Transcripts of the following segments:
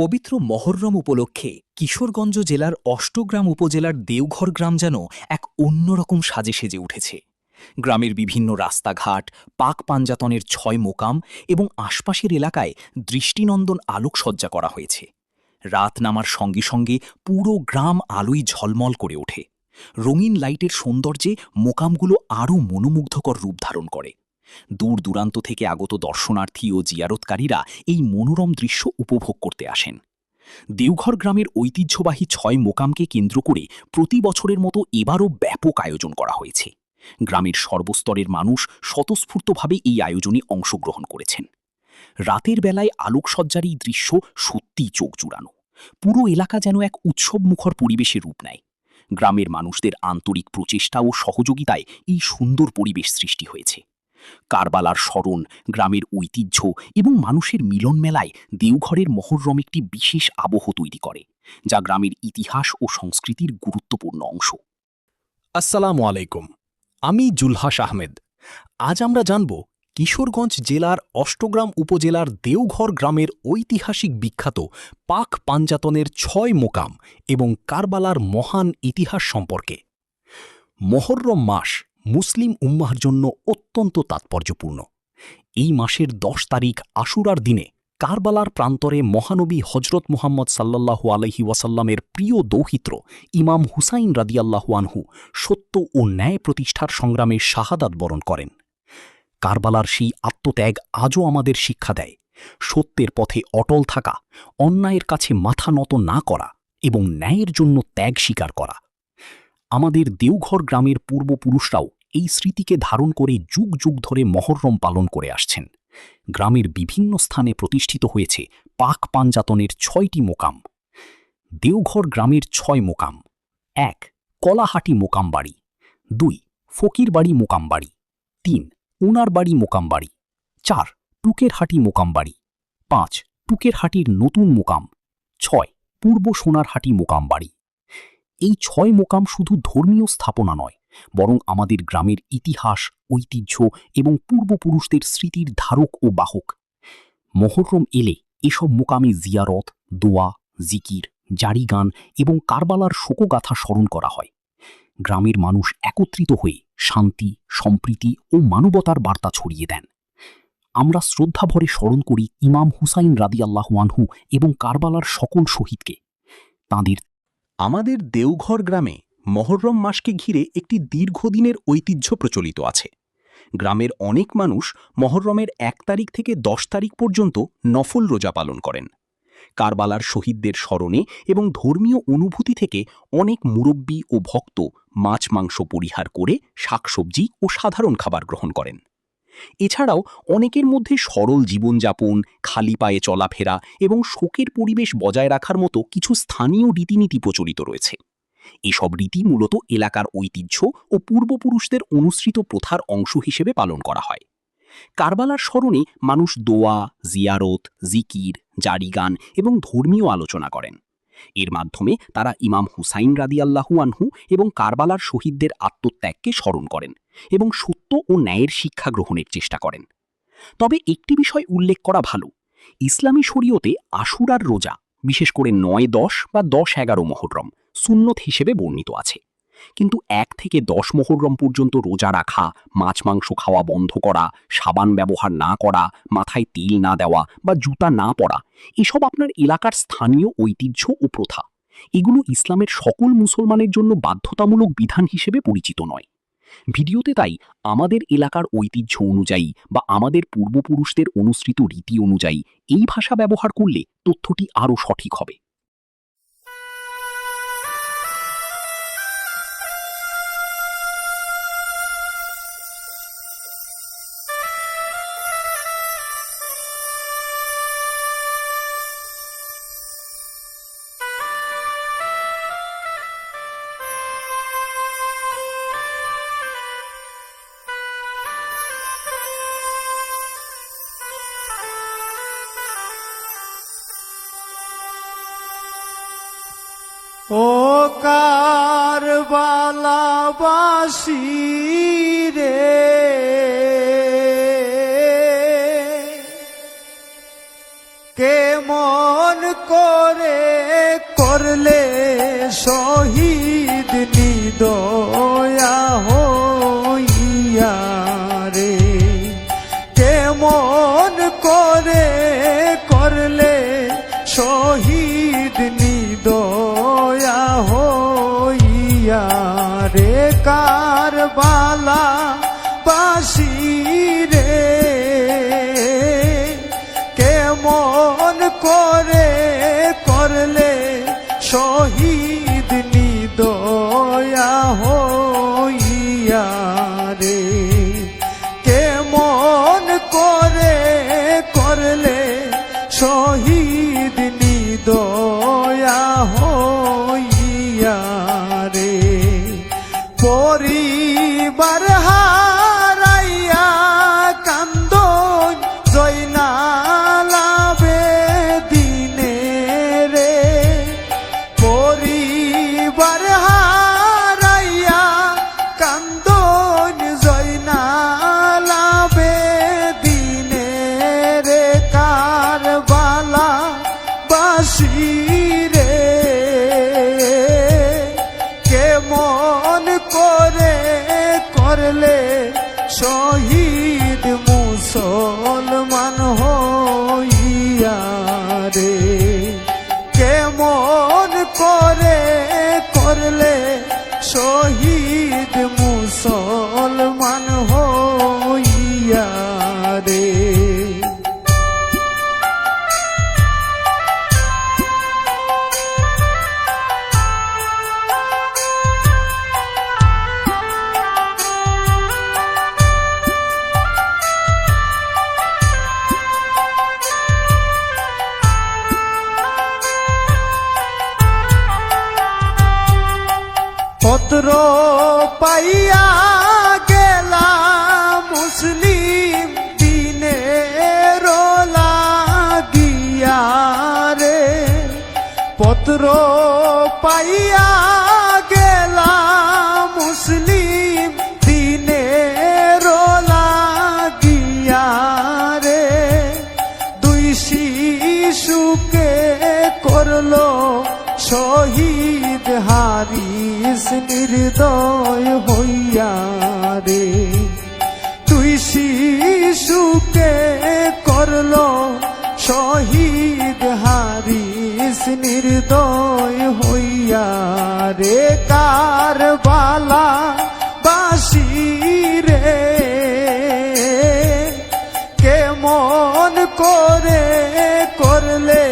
পবিত্র মহররম উপলক্ষে কিশোরগঞ্জ জেলার অষ্টগ্রাম উপজেলার দেওঘর গ্রাম যেন এক অন্যরকম সাজে সেজে উঠেছে। গ্রামের বিভিন্ন রাস্তাঘাট, পাক পাঞ্জাতনের ৬ মোকাম এবং আশপাশের এলাকায় দৃষ্টিনন্দন আলোকসজ্জা করা হয়েছে। রাত নামার সঙ্গে সঙ্গে পুরো গ্রাম আলোয় ঝলমল করে ওঠে। রঙিন লাইটের সৌন্দর্যে মোকামগুলো আরও মনোমুগ্ধকর রূপ ধারণ করে। দূর দূরান্ত থেকে আগত দর্শনার্থী ও জিয়ারতকারীরা এই মনোরম দৃশ্য উপভোগ করতে আসেন। দেওঘর গ্রামের ঐতিহ্যবাহী ৬ মোকামকে কেন্দ্র করে প্রতি বছরের মতো এবারও ব্যাপক আয়োজন করা হয়েছে। গ্রামের সর্বস্তরের মানুষ স্বতঃস্ফূর্তভাবে এই আয়োজনে অংশগ্রহণ করেছেন। রাতের বেলায় আলোকসজ্জার এই দৃশ্য সত্যিই চোখ জুড়ানো। পুরো এলাকা যেন এক উৎসবমুখর পরিবেশে রূপ নেয়। গ্রামের মানুষদের আন্তরিক প্রচেষ্টা ও সহযোগিতায় এই সুন্দর পরিবেশ সৃষ্টি হয়েছে। কারবালার স্মরণ, গ্রামের ঐতিহ্য এবং মানুষের মিলন মেলায় দেওঘরের মহররম একটি বিশেষ আবহ তৈরি করে, যা গ্রামের ইতিহাস ও সংস্কৃতির গুরুত্বপূর্ণ অংশ। আসসালামু আলাইকুম, আমি জুলহাস আহমেদ। আজ আমরা জানব কিশোরগঞ্জ জেলার অষ্টগ্রাম উপজেলার দেওঘর গ্রামের ঐতিহাসিক বিখ্যাত পাক পাঞ্জাতনের ৬ মোকাম এবং কারবালার মহান ইতিহাস সম্পর্কে। মহররম মাস মুসলিম উম্মাহর জন্য অত্যন্ত তাৎপর্যপূর্ণ। এই মাসের ১০ তারিখ আশুরার দিনে কারবালার প্রান্তরে মহানবী হজরত মুহাম্মদ সাল্লাল্লাহু আলাইহি ওয়াসাল্লামের প্রিয় দৌহিত্র ইমাম হুসাইন রাদিয়াল্লাহু আনহু সত্য ও ন্যায় প্রতিষ্ঠার সংগ্রামে শাহাদাত বরণ করেন। কারবালার সেই আত্মত্যাগ আজও আমাদের শিক্ষা দেয় সত্যের পথে অটল থাকা, অন্যায়ের কাছে মাথা নত না করা এবং ন্যায়ের জন্য ত্যাগ স্বীকার করা। আমাদের দেওঘর গ্রামের পূর্বপুরুষরাও এই স্মৃতিকে ধারণ করে যুগ যুগ ধরে মহররম পালন করে আসছেন। গ্রামের বিভিন্ন স্থানে প্রতিষ্ঠিত হয়েছে পাক পাঞ্জাতনের ৬টি মোকাম। দেওঘর গ্রামের ৬ মোকাম: ১. কলাহাটি মোকাম বাড়ি, ২. ফকিরবাড়ি মোকাম বাড়ি, ৩. উনারবাড়ি মোকাম বাড়ি, ৪. টুকেরহাটি মোকাম বাড়ি, ৫. টুকেরহাটির নতুন মোকাম, ৬. পূর্ব সোনারহাটি মোকাম বাড়ি। এই ৬ মোকাম শুধু ধর্মীয় স্থাপনা নয়, বরং আমাদের গ্রামের ইতিহাস, ঐতিহ্য এবং পূর্বপুরুষদের স্মৃতির ধারক ও বাহক। মহররম এলে এসব মোকামে জিয়ারত, দোয়া, জিকির, জারি গান এবং কারবালার শোকগাথা স্মরণ করা হয়। গ্রামের মানুষ একত্রিত হয়ে শান্তি, সম্প্রীতি ও মানবতার বার্তা ছড়িয়ে দেন। আমরা শ্রদ্ধাভরে স্মরণ করি ইমাম হুসাইন রাদিয়াল্লাহু আনহু এবং কারবালার সকল শহীদকে। তাঁদের আমাদের দেওঘর গ্রামে মহররম মাসকে ঘিরে একটি দীর্ঘদিনের ঐতিহ্য প্রচলিত আছে। গ্রামের অনেক মানুষ মহররমের ১ তারিখ থেকে ১০ তারিখ পর্যন্ত নফল রোজা পালন করেন। কারবালার শহীদদের স্মরণে এবং ধর্মীয় অনুভূতি থেকে অনেক মুরব্বী ও ভক্ত মাছ মাংস পরিহার করে শাকসবজি ও সাধারণ খাবার গ্রহণ করেন। এছাড়াও অনেকের মধ্যে সরল জীবনযাপন, খালি পায়ে চলাফেরা এবং শোকের পরিবেশ বজায় রাখার মতো কিছু স্থানীয় রীতিনীতি প্রচলিত রয়েছে। এসব রীতি মূলত এলাকার ঐতিহ্য ও পূর্বপুরুষদের অনুসৃত প্রথার অংশ হিসেবে পালন করা হয়। কারবালার স্মরণে মানুষ দোয়া, জিয়ারত, জিকির, জারি গান এবং ধর্মীয় আলোচনা করেন। এর মাধ্যমে তারা ইমাম হুসাইন রাদিয়াল্লাহু আনহু এবং কারবালার শহীদদের আত্মত্যাগকে স্মরণ করেন এবং সত্য ও ন্যায়ের শিক্ষা গ্রহণের চেষ্টা করেন। তবে একটি বিষয় উল্লেখ করা ভালো, ইসলামী শরীয়তে আশুরার রোজা, বিশেষ করে ৯, ১০ বা ১০, ১১ মহররম সুন্নত হিসেবে বর্ণিত আছে। কিন্তু ১ থেকে ১০ মহররম পর্যন্ত রোজা রাখা, মাছ মাংস খাওয়া বন্ধ করা, সাবান ব্যবহার না করা, মাথায় তেল না দেওয়া বা জুতা না পরা, এসব আপনার এলাকার স্থানীয় ঐতিহ্য ও প্রথা। এগুলো ইসলামের সকল মুসলমানের জন্য বাধ্যতামূলক বিধান হিসেবে পরিচিত নয়। ভিডিওতে তাই আমাদের এলাকার ঐতিহ্য অনুযায়ী বা আমাদের পূর্বপুরুষদের অনুসৃত রীতি অনুযায়ী এই ভাষা ব্যবহার করলে তথ্যটি আরও সঠিক হবে। ও কারবালাবাসী রে, কেমন শহীদ নিদয়া হইয়া রে কারবালা বাসী রে কেমন করে করলে শহীদ নিদয়া হইয়া রে কেমন করে করলে শহীদ নিদয়া হইয়া রে পরিবার হারাইয়া কান্দন জয়নালাবে দিনে রে পরিবার হারাইয়া কান্দন জয়নালাবে দিনে রে কারবালা বাসী রে কেমন করে করলে শহীদ মুসলমান হইয়া রে কেমন করে করলে শহীদ মুসলমান হইয়া রে পত্র পাইয়া গেলা মুসলিম দিনের লাগিয়া রে পত্র পাইয়া গেলা মুসলিম দিনের লাগিয়া রে দুই শিশুকে করলো শহীদ হারিস নির্দয় হইয়া রে তুই শিশুকে করলো শহীদ হারিস নির্দয় হইয়া রে কারবালা বাসী রে কেমন করে করলে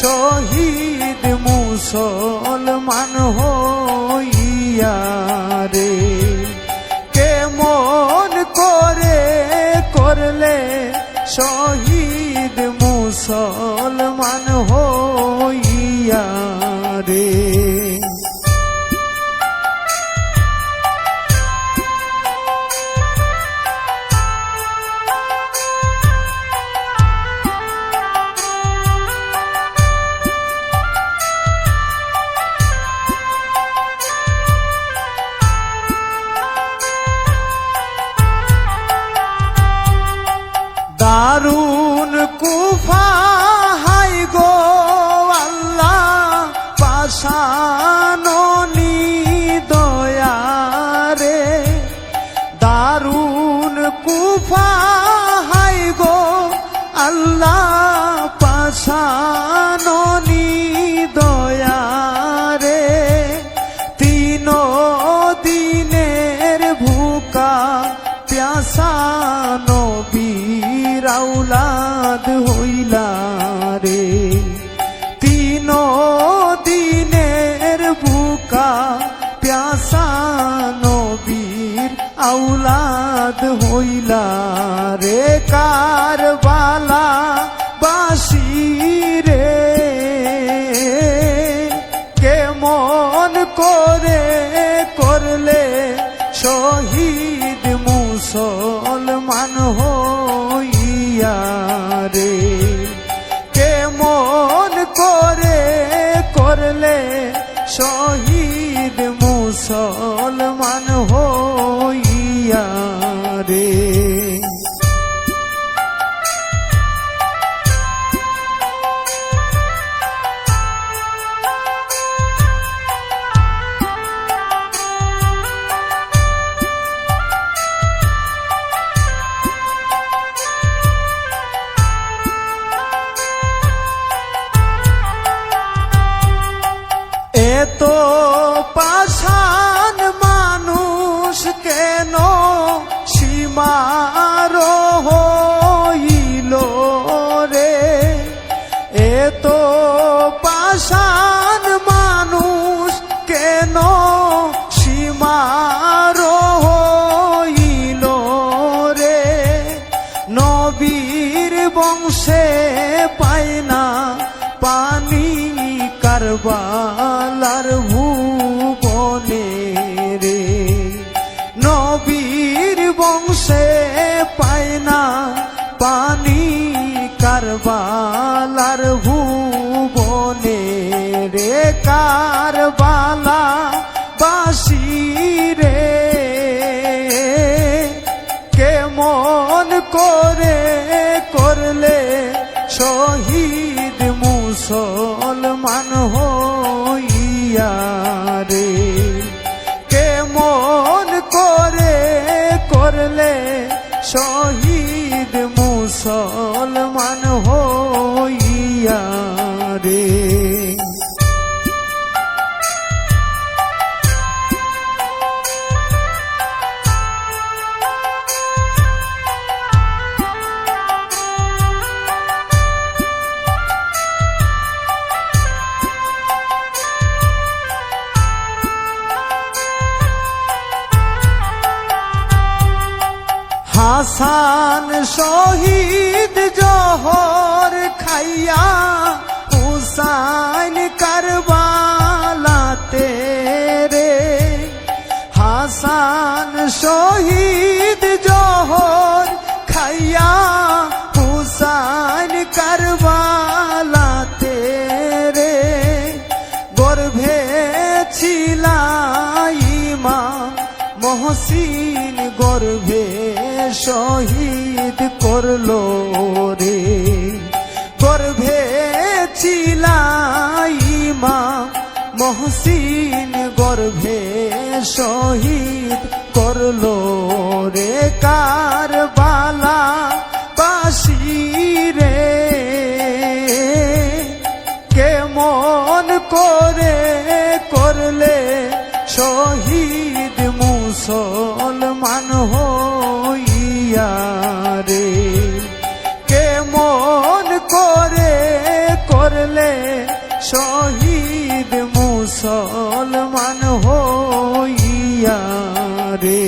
শহীদ মুসলমান হইয়া রে কেমন করে করলে শহীদ মুসলমান হইয়া রে দারুন কুফা হাই গো আল্লাহ পাশানো নিদয়া রে দারুন কুফা হাই গো আল্লাহ পাশানো নিদয়া রে তিন দিনের ভুকা প্যাসা নবীর আউলাদ হইলা রে তিন দিনের ভুকা প্যাসা নবীর আউলাদ হইলা রে কারবালা বাসী রে কেমন করে করলে শহীদ মুসলমান হইয়া রে কেমন করে করলে শহীদ মুসলমান হইয়া রে পাষাণ মানুষ কেন সীমার হইল রে, নবীর বংশে পায় না পানি কারবালার ভুবনে রে, নবীর বংশে পায় না পানি কারবালার ভুবনে রে, কারবালা বাসী রে কেমন করে করলে শহীদ মুসলমান হইয়া রে, কেমন করে করলে শহীদ মুসলমান হইয়া রে। হাসান শহীদ জহর খাইয়া হুসাইন কারবালাতে রে, হাসান শহীদ জহর খাইয়া হুসাইন কারবালাতে রে, গর্ভে ছিলা ইমাম মহসিন গর্ভে শহীদ করলো রে, গর্ভে ছিলা ইমাম মহসিন গর্ভে শহীদ করলো রে, কারবালা বাসী রে কেমন করে করলে শহীদ মুসলমান হইয়া রে, কেমন করে করলে শহীদ মুসলমান হইয়া রে।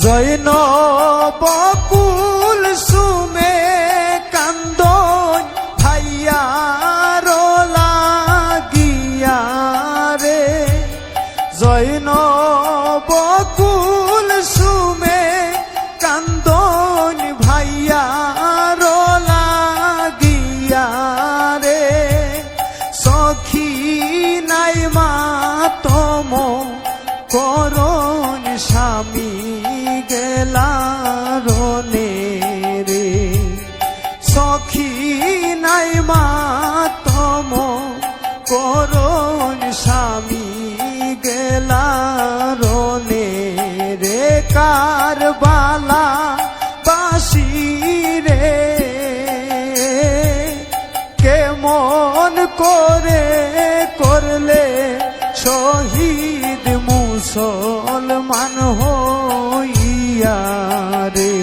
জৈনব কুলসুমে কান্দন ভাইয়ার লাগিয়া রে, জৈনব কুলসুমে কান্দন ভাইয়ার লাগিয়া রে, সখী নাই মা তম করুণ স্বামী গেলারনে রে, সখী নাই মা তম করুণ স্বামী গেলারনে রে, কারবালা বাসী রে কেমন করে করলে শহীদ মুসলমান হইয়া রে,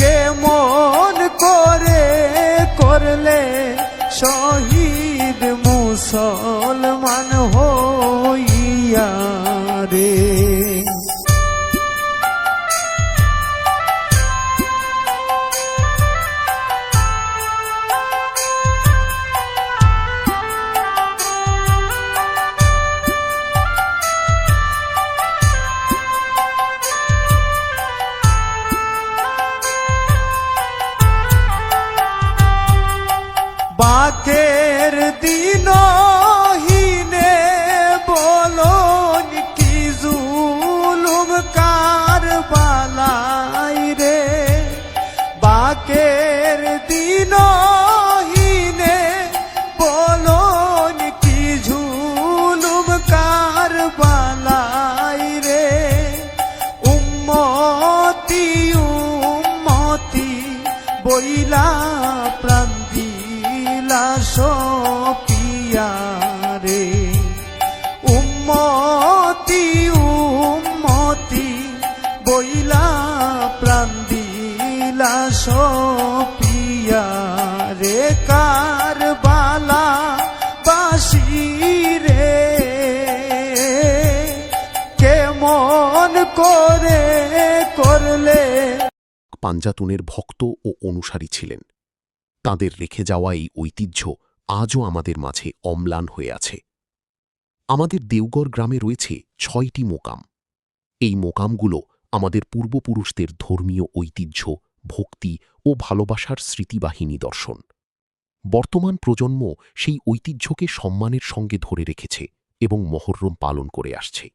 কেমন করে করলে শহীদ মুসলমান হইয়া রে। বাকের দিন উম্মতি উম্মতি বইলা প্রাণ দিলা সপিয়া রে, উম্মতি উম্মতি বইলা প্রাণ দিলা সপিয়া রে, কারবালা বাসি রে কেমন করে করলে। পাঞ্জাতুনের ভক্ত ও অনুসারী ছিলেন। তাদের রেখে যাওয়া এই ঐতিহ্য আজও আমাদের মাঝে অম্লান হয়ে আছে। আমাদের দেওঘর গ্রামে রয়েছে ৬টি মোকাম। এই মোকামগুলো আমাদের পূর্বপুরুষদের ধর্মীয় ঐতিহ্য, ভক্তি ও ভালোবাসার স্মৃতিবাহী নিদর্শন। বর্তমান প্রজন্ম সেই ঐতিহ্যকে সম্মানের সঙ্গে ধরে রেখেছে এবং মহররম পালন করে আসছে।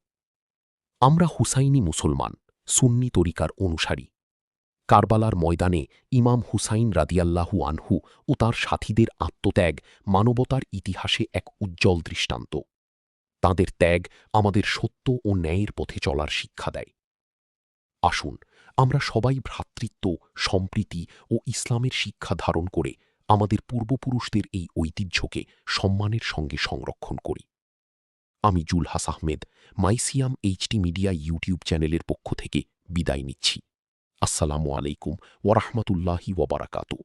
আমরা হুসাইনি মুসলমান, সুন্নি তরিকার অনুসারী। কারবালার ময়দানে ইমাম হুসাইন রাদিয়াল্লাহু আনহু ও তার সাথীদের আত্মত্যাগ মানবতার ইতিহাসে এক উজ্জ্বল দৃষ্টান্ত। তাদের ত্যাগ আমাদের সত্য ও ন্যায়ের পথে চলার শিক্ষা দেয়। আসুন আমরা সবাই ভ্রাতৃত্ব, সম্প্রীতি ও ইসলামের শিক্ষা ধারণ করে আমাদের পূর্বপুরুষদের এই ঐতিহ্যকে সম্মানের সঙ্গে সংরক্ষণ করি। আমি জুলহাস আহমেদ মাইসিয়াম এইচটি মিডিয়া ইউটিউব চ্যানেলের পক্ষ থেকে বিদায় নিচ্ছি। আসসালামু আলাইকুম ওয়া রাহমাতুল্লাহি ওয়া বারাকাতুহু।